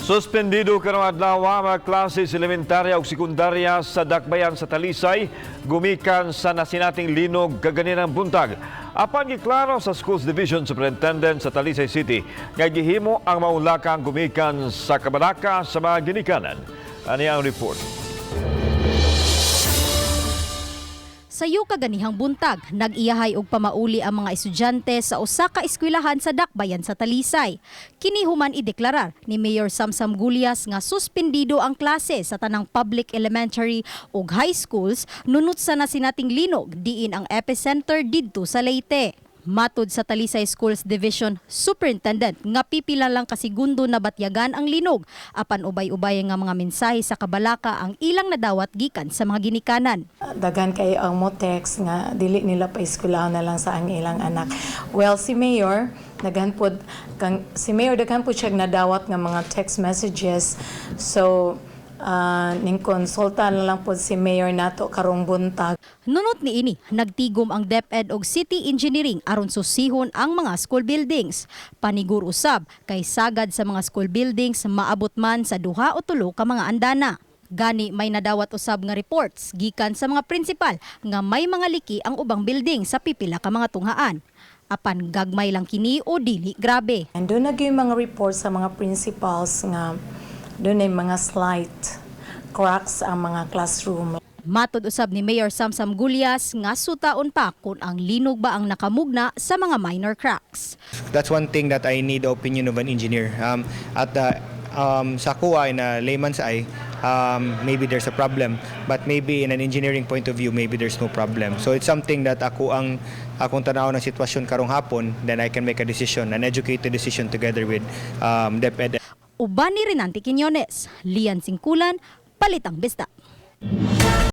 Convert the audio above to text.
Suspendido karong adlaw mga klase sa elementarya ug sekundarya sa Dakbayan sa Talisay gumikan sa nasinating linog kaganinang buntag. Apan giklaro sa Schools Division Superintendent sa Talisay City nga gihimo ang maulakang gumikan sa kabalaka sa mga ginikanan. Ani ang report. Sayo kaganihang buntag, nag-iyahay og pamauli ang mga estudyante sa usa ka eskwelahan sa Dakbayan sa Talisay. Kini human ideklarar ni Mayor Samsam Gulyas nga suspendido ang klase sa tanang public elementary ug high schools nunot sa nasinating linog diin ang epicenter didto sa Leyte. Matud sa Talisay Schools Division Superintendent nga pipila lang ka segundo na batyagan ang linog apan ubay-ubay nga mga mensahe sa kabalaka ang ilang nadawat gikan sa mga ginikanan. Daghan kayo ang mo text nga dili nila pa eskwelahan na lang sa ang ilang anak. Well, si Mayor daghan pod siya nadawat nga mga text messages. So ning konsulta na lang po si Mayor nato karong buntag. Nunot ni ini, nagtigom ang DepEd og City Engineering aron susihon ang mga school buildings. Panigur usab kay sagad sa mga school buildings maabot man sa 2 o 3 ka mga andana. Gani may nadawat usab nga reports gikan sa mga principal nga may mga liki ang ubang building sa pipila ka mga tunghaan. Apan gagmay lang kini o dili grabe. And doon naging mga reports sa mga principals nga doon ay mga slight cracks ang mga classroom. Matud usab ni Mayor Samsam Gulyas nga sutaon pa kung ang linog ba ang nakamugna sa mga minor cracks. That's one thing that I need the opinion of an engineer. Sa kuha na layman's eye, maybe there's a problem, but maybe in an engineering point of view, maybe there's no problem. So it's something that akong tanaw ng sitwasyon karong hapon, then I can make a decision, an educated decision together with DepEd. Uban ni Renante Quiñones, Lian Singkulan, Palitang Bista.